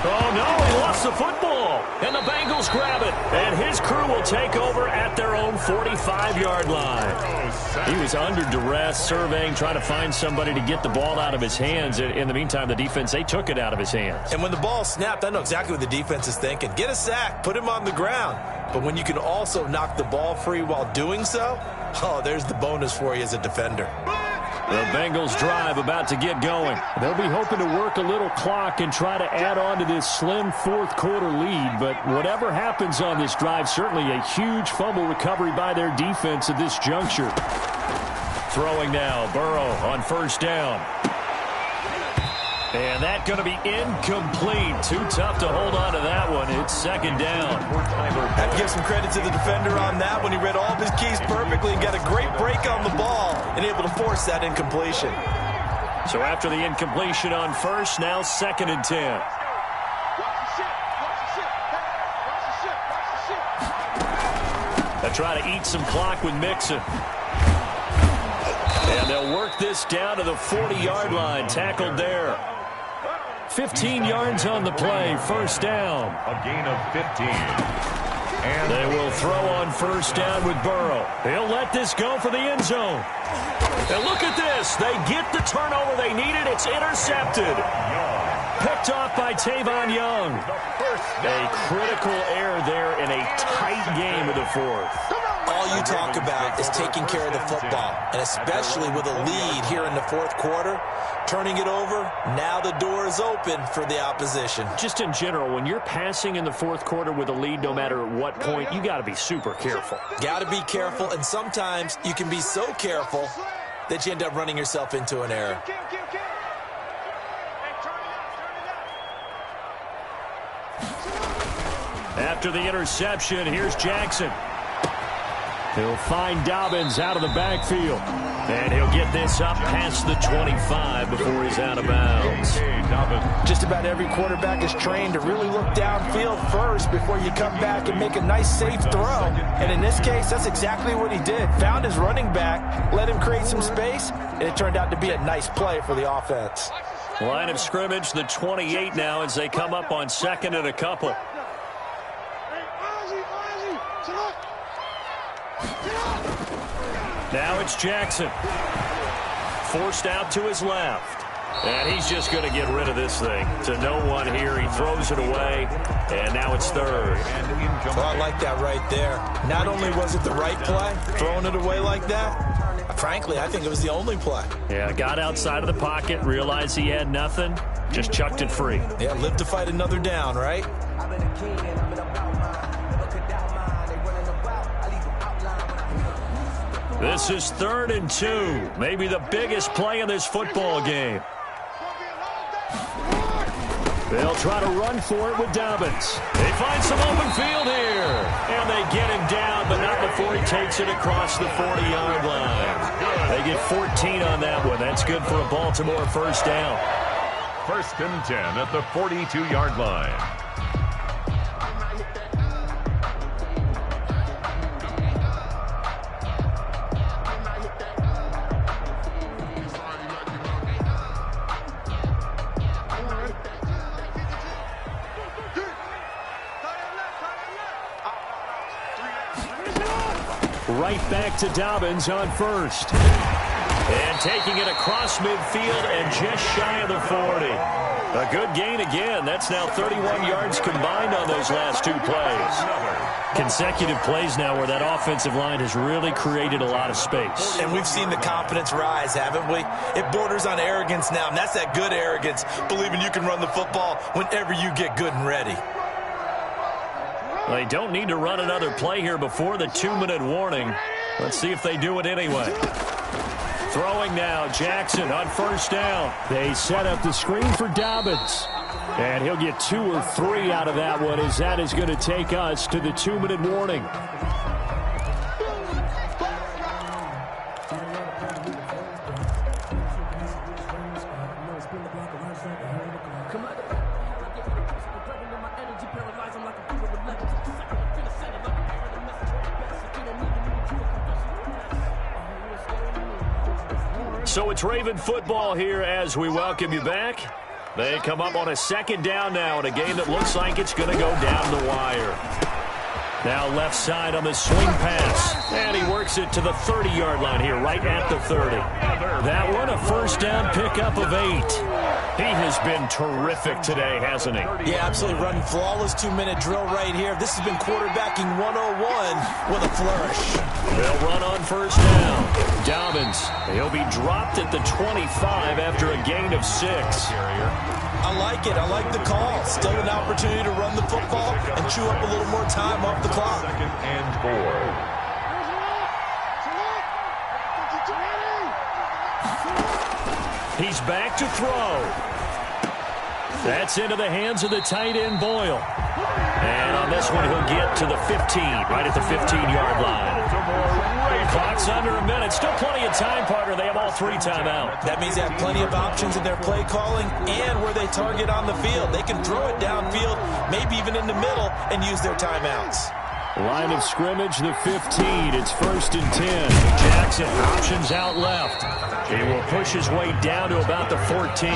Oh, no, he lost the football. And the Bengals grab it. And his crew will take over at their own 45-yard line. He was under duress, surveying, trying to find somebody to get the ball out of his hands. In the meantime, the defense, they took it out of his hands. And when the ball snapped, I know exactly what the defense is thinking. Get a sack, put him on the ground. But when you can also knock the ball free while doing so, oh, there's the bonus for you as a defender. The Bengals drive about to get going. They'll be hoping to work a little clock and try to add on to this slim fourth-quarter lead. But whatever happens on this drive, certainly a huge fumble recovery by their defense at this juncture. Throwing now, Burrow on first down. And that's going to be incomplete. Too tough to hold on to that one. It's second down. Have to give some credit to the defender on that one. He read all of his keys perfectly and got a great break on the ball and able to force that incompletion. So after the incompletion on first, now 2nd and 10. They try to eat some clock with Mixon. And they'll work this down to the 40-yard line. Tackled there. 15 yards on the play. First down. A gain of 15. And they will throw on first down with Burrow. He'll let this go for the end zone. And look at this. They get the turnover they needed. It's intercepted. Picked off by Tavon Young. A critical error there in a tight game of the fourth. All you talk about is taking care of the football, and especially with a lead here in the fourth quarter, turning it over, now the door is open for the opposition. Just in general, when you're passing in the fourth quarter with a lead, no matter what point, you got to be super careful. Got to be careful, and sometimes you can be so careful that you end up running yourself into an error. After the interception, here's Jackson. He'll find Dobbins out of the backfield. And he'll get this up past the 25 before he's out of bounds. Just about every quarterback is trained to really look downfield first before you come back and make a nice, safe throw. And in this case, that's exactly what he did. Found his running back, let him create some space, and it turned out to be a nice play for the offense. Line of scrimmage, the 28 now as they come up on 2nd and a couple. Now it's Jackson. Forced out to his left. And he's just going to get rid of this thing. To no one here. He throws it away. And now it's 3rd. Well, I like that right there. Not only was it the right play, throwing it away like that, frankly, I think it was the only play. Yeah, got outside of the pocket, realized he had nothing, just chucked it free. Yeah, live to fight another down, right? This is 3rd and 2. Maybe the biggest play in this football game. They'll try to run for it with Dobbins. They find some open field here. And they get him down, but not before he takes it across the 40-yard line. They get 14 on that one. That's good for a Baltimore first down. 1st and 10 at the 42-yard line. Right back to Dobbins on first. And taking it across midfield and just shy of the 40. A good gain again. That's now 31 yards combined on those last two plays. Consecutive plays now where that offensive line has really created a lot of space. And we've seen the confidence rise, haven't we? It borders on arrogance now, and that's that good arrogance, believing you can run the football whenever you get good and ready. They don't need to run another play here before the 2-minute warning. Let's see if they do it anyway. Throwing now, Jackson on first down. They set up the screen for Dobbins. And he'll get 2 or 3 out of that one, as that is going to take us to the 2-minute warning. So it's Raven football here as we welcome you back. They come up on a second down now in a game that looks like it's going to go down the wire. Now left side on the swing pass. And he works it to the 30-yard line here, right at the 30. That one, a first down pickup of 8. He has been terrific today, hasn't he? Yeah, absolutely. Running flawless 2-minute drill right here. This has been quarterbacking 101 with a flourish. They'll run on first down. Dobbins, he'll be dropped at the 25 after a gain of 6. I like it. I like the call. Still an opportunity to run the football and chew up a little more time off the clock. 2nd and 4. He's back to throw. That's into the hands of the tight end, Boyle. And on this one, he'll get to the 15, right at the 15-yard line. Clock's under a minute. Still plenty of time, partner. They have all 3 timeouts. That means they have plenty of options in their play calling and where they target on the field. They can throw it downfield, maybe even in the middle, and use their timeouts. Line of scrimmage, the 15. It's 1st and 10. Jackson, options out left. He will push his way down to about the 14.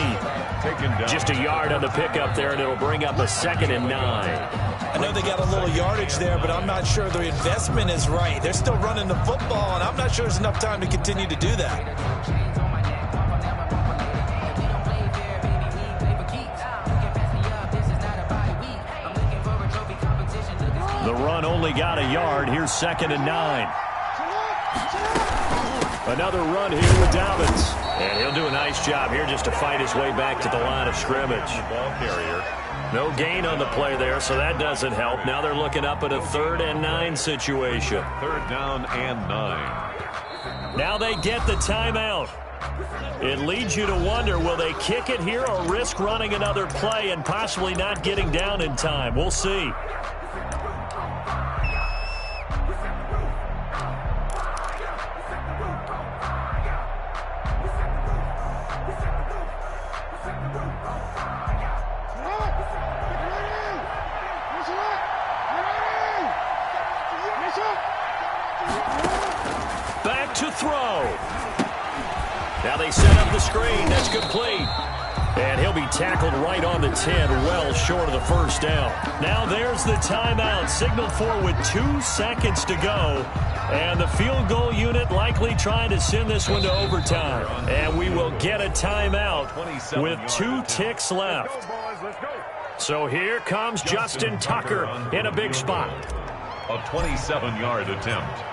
Just a yard on the pickup there, and it'll bring up a 2nd and 9. I know they got a little yardage there, but I'm not sure the investment is right. They're still running the football, and I'm not sure there's enough time to continue to do that. The run only got a yard. Here's 2nd and 9. Another run here with Dobbins. And he'll do a nice job here just to fight his way back to the line of scrimmage. Ball carrier. No gain on the play there, so that doesn't help. Now they're looking up at a 3rd and 9 situation. 3rd down and 9. Now they get the timeout. It leads you to wonder, will they kick it here or risk running another play and possibly not getting down in time? We'll see. Back to throw. Now they set up the screen. That's complete. And he'll be tackled right on the 10, well short of the first down. Now there's the timeout, signaled for with 2 seconds to go. And the field goal unit likely trying to send this one to overtime. And we will get a timeout with 2 ticks left. So here comes Justin Tucker in a big spot. A 27-yard attempt.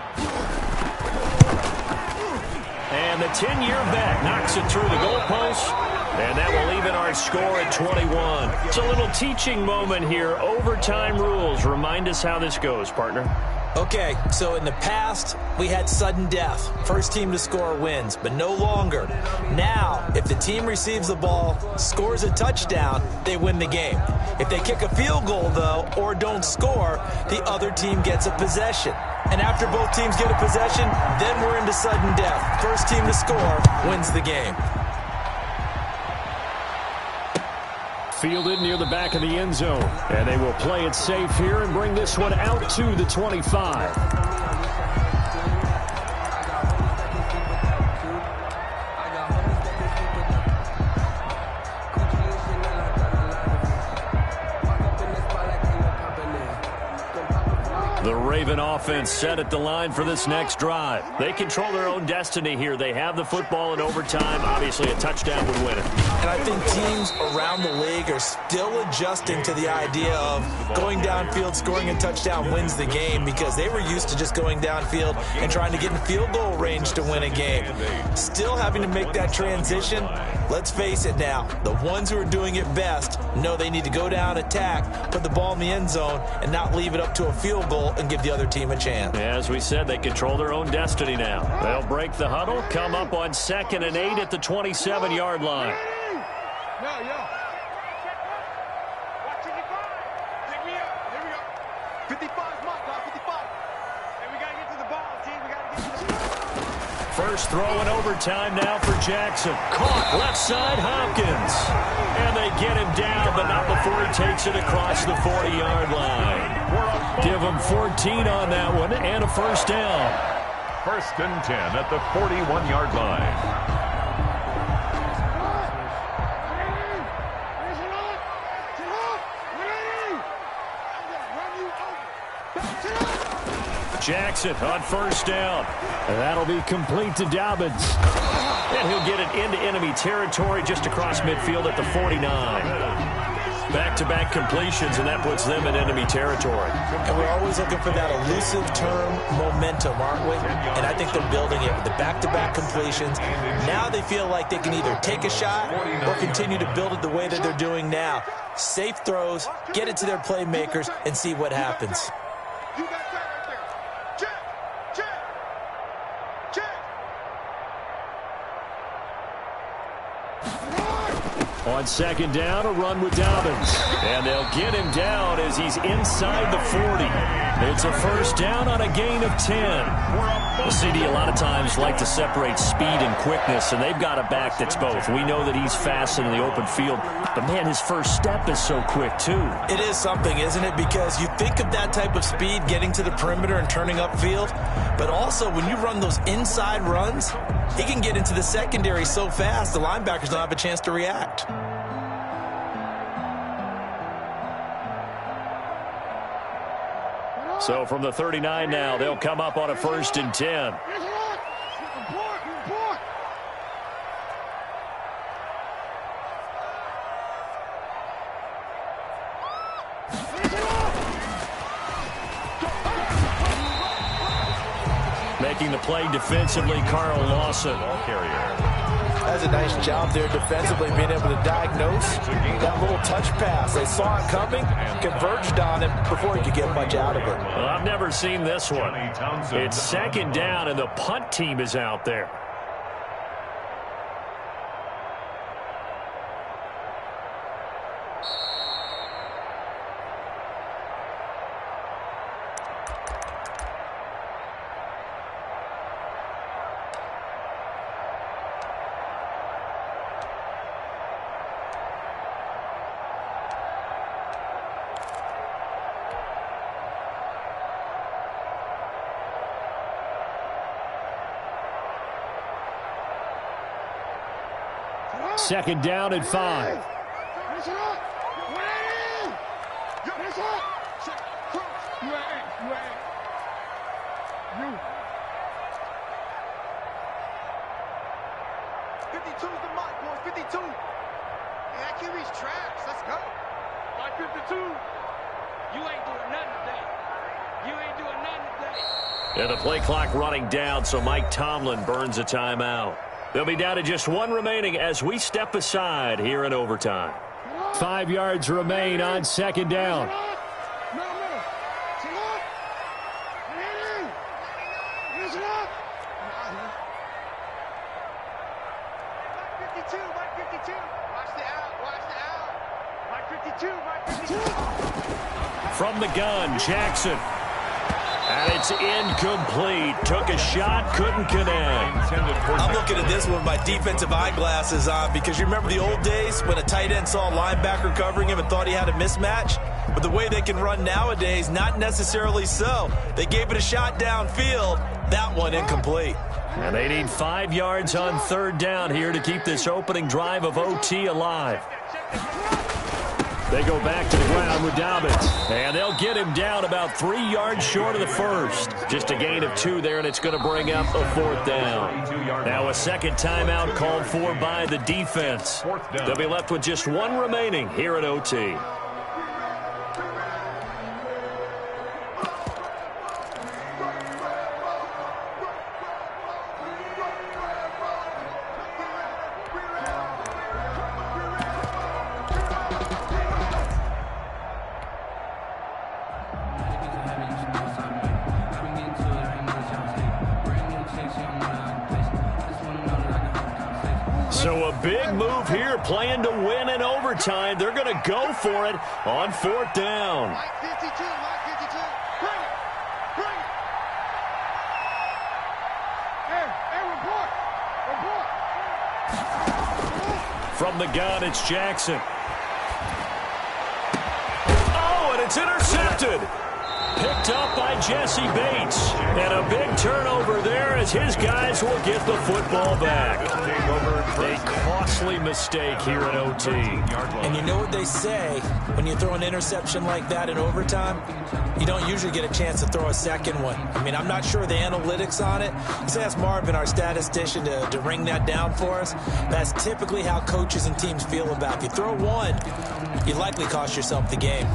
And the 10-year vet knocks it through the goalpost. And that will even our score at 21. It's a little teaching moment here. Overtime rules. Remind us how this goes, partner. Okay, so in the past, we had sudden death. First team to score wins, but no longer. Now, if the team receives the ball, scores a touchdown, they win the game. If they kick a field goal, though, or don't score, the other team gets a possession. And after both teams get a possession, then we're into sudden death. First team to score wins the game. Fielded near the back of the end zone. And they will play it safe here and bring this one out to the 25. The Raven offense set at the line for this next drive. They control their own destiny here. They have the football in overtime. Obviously, a touchdown would win it. And I think teams around the league are still adjusting to the idea of going downfield, scoring a touchdown wins the game, because they were used to just going downfield and trying to get in field goal range to win a game. Still having to make that transition. Let's face it now, the ones who are doing it best know they need to go down, attack, put the ball in the end zone, and not leave it up to a field goal and give the other team a chance. As we said, they control their own destiny now. They'll break the huddle, come up on 2nd and 8 at the 27-yard line. Watch 55. Pick me up. Here we go. 55's my guy, 55. And we got to get to the ball, team. We got to get to the ball. First throw in overtime now for Jackson. Caught left side, Hopkins. And they get him down, but not before he takes it across the 40-yard line. Give him 14 on that one and a first down. 1st and 10 at the 41-yard line. Jackson on first down. And that'll be complete to Dobbins. And he'll get it into enemy territory just across midfield at the 49. Back-to-back completions, and that puts them in enemy territory. And we're always looking for that elusive term momentum, aren't we? And I think they're building it with the back-to-back completions. Now they feel like they can either take a shot or continue to build it the way that they're doing now. Safe throws, get it to their playmakers, and see what happens. You got that right there. Check. On 2nd down, a run with Dobbins. And they'll get him down as he's inside the 40. It's a first down on a gain of 10. The CD a lot of times like to separate speed and quickness, and they've got a back that's both. We know that he's fast in the open field, but man, his first step is so quick too. It is something, isn't it? Because you think of that type of speed getting to the perimeter and turning upfield, but also when you run those inside runs, he can get into the secondary so fast the linebackers don't have a chance to react. So from the 39 now, they'll come up on a 1st and 10. Making the play defensively, Carl Lawson. Does a nice job there defensively, being able to diagnose that little touch pass. They saw it coming, converged on him before he could get much out of it. Well, I've never seen this one. It's 2nd down, and the punt team is out there. Second down and 5. And the play clock running down, so Mike Tomlin burns a timeout. They'll be down to just one remaining as we step aside here in overtime. 5 yards remain on 2nd down. From the gun, Jackson. And it's incomplete. Took a shot, couldn't connect. I'm looking at this with my defensive eyeglasses on because you remember the old days when a tight end saw a linebacker covering him and thought he had a mismatch? But the way they can run nowadays, not necessarily so. They gave it a shot downfield. That one incomplete. And they need 5 yards on 3rd down here to keep this opening drive of OT alive. They go back to the ground with Dobbins. And they'll get him down about 3 yards short of the first. Just a gain of 2 there, and it's going to bring up a 4th down. Now a second timeout called for by the defense. They'll be left with just 1 remaining here at OT. So a big move here, playing to win in overtime. They're going to go for it on 4th down. Mike 52, Mike 52. Bring it. Bring it. Hey, report. From the gun, it's Jackson. Oh, and it's intercepted. Picked up by Jesse Bates. And a big turnover there as his guys will get the football back. A costly mistake here at OT. And you know what they say, when you throw an interception like that in overtime, you don't usually get a chance to throw a second one. I mean, I'm not sure of the analytics on it. Let's ask Marvin, our statistician, to ring that down for us. That's typically how coaches and teams feel about it. If you throw one, you likely cost yourself the game.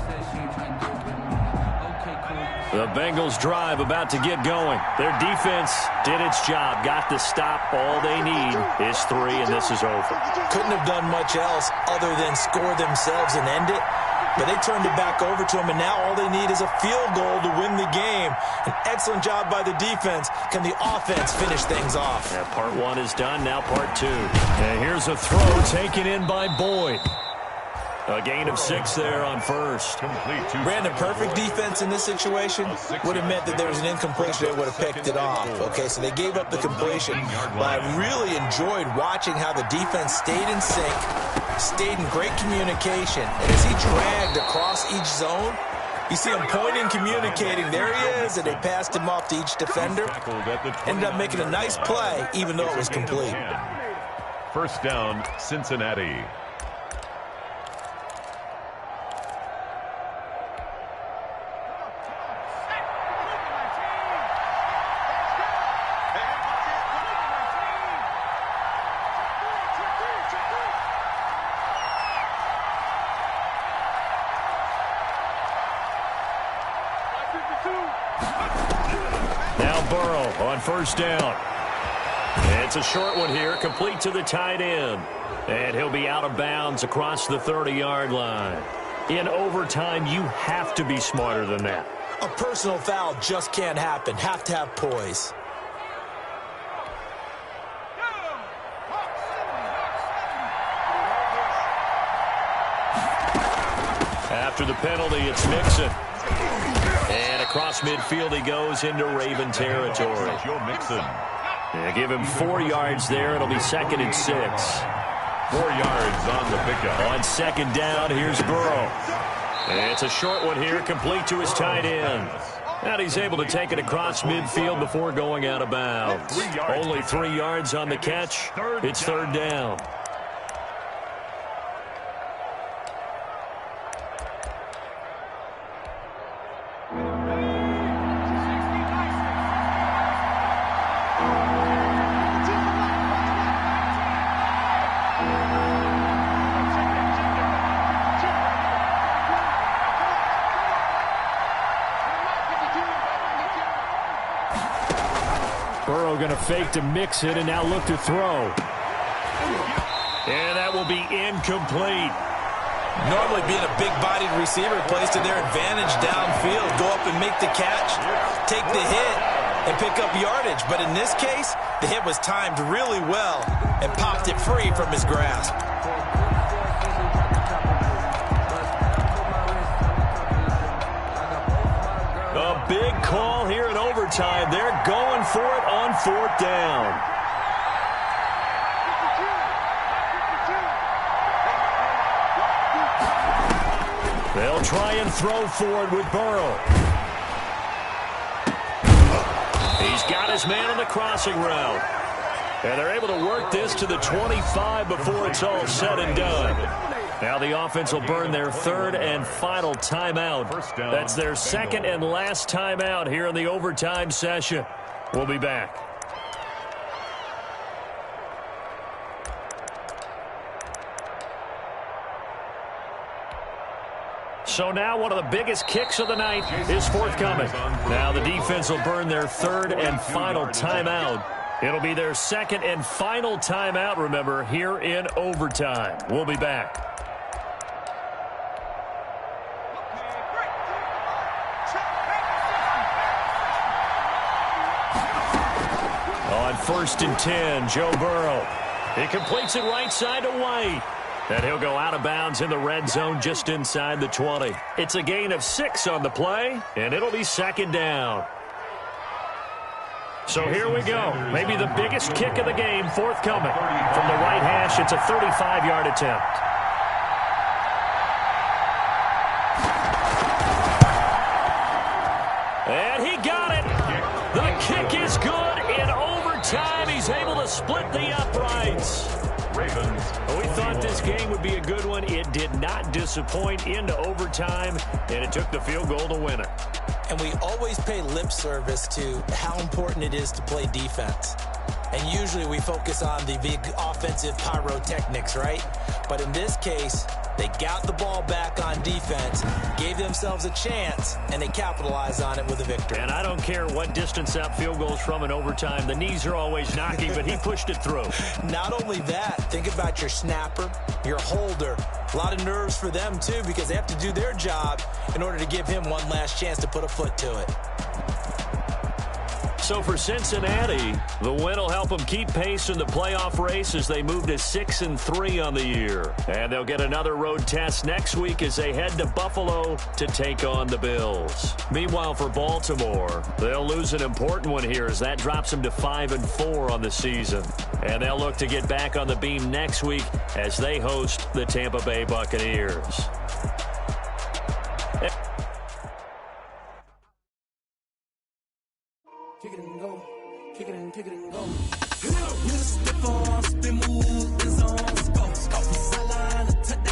The Bengals drive about to get going. Their defense did its job, got the stop. All they need is 3, and this is over. Couldn't have done much else other than score themselves and end it. But they turned it back over to them, and now all they need is a field goal to win the game. An excellent job by the defense. Can the offense finish things off? Yeah, part 1 is done, now part 2. And here's a throw taken in by Boyd. A gain of 6 there on first. Brandon, perfect defense in this situation would have meant that there was an incompletion. They would have picked it off. Okay, so they gave up the completion. But I really enjoyed watching how the defense stayed in sync, stayed in great communication. And as he dragged across each zone, you see him pointing, communicating. There he is, and they passed him off to each defender. Ended up making a nice play, even though it was complete. First down, Cincinnati. Now Burrow on first down. It's a short one here, complete to the tight end. And he'll be out of bounds across the 30-yard line. In overtime, you have to be smarter than that. A personal foul just can't happen. Have to have poise. After the penalty, it's Mixon. And across midfield he goes into Raven territory. Give him 4 yards there. It'll be 2nd and 6. 4 yards on the pickup. On second down, here's Burrow. And it's a short one here, complete to his tight end. And he's able to take it across midfield before going out of bounds. Only 3 yards on the catch. It's 3rd down. Burrow going to fake to mix it and now look to throw. And that will be incomplete. Normally being a big-bodied receiver plays to their advantage downfield. Go up and make the catch, take the hit, and pick up yardage. But in this case, the hit was timed really well and popped it free from his grasp. A big call here in overtime. They're going for it on 4th down. They'll try and throw for it with Burrow. He's got his man on the crossing route. And they're able to work this to the 25 before it's all said and done. Now the offense will burn their third and final timeout. That's their second and last timeout here in the overtime session. We'll be back. So now one of the biggest kicks of the night is forthcoming. Now the defense will burn their third and final timeout. It'll be their second and final timeout, remember, here in overtime. We'll be back. On 1st and 10, Joe Burrow. He completes it right side to White. And he'll go out of bounds in the red zone just inside the 20. It's a gain of 6 on the play, and it'll be second down. So here we go. Maybe the biggest kick of the game forthcoming. From the right hash, it's a 35-yard attempt. And he got it. The kick is good in overtime. He's able to split the uprights. Ravens. We thought this game would be a good one. It did not disappoint into overtime, and it took the field goal to win it. And we always pay lip service to how important it is to play defense. And usually we focus on the big offensive pyrotechnics, right? But in this case, they got the ball back on defense, gave themselves a chance, and they capitalized on it with a victory. And I don't care what distance out field goals from in overtime. The knees are always knocking, but he pushed it through. Not only that, think about your snapper, your holder. A lot of nerves for them, too, because they have to do their job in order to give him one last chance to put a foot to it. So for Cincinnati, the win will help them keep pace in the playoff race as they move to 6-3 on the year. And they'll get another road test next week as they head to Buffalo to take on the Bills. Meanwhile, for Baltimore, they'll lose an important one here as that drops them to 5-4 on the season. And they'll look to get back on the beam next week as they host the Tampa Bay Buccaneers. Kick it and go. Kick it and go. Hit up with a stiff arm, spin move, the zone, go. Off the sideline, touchdown.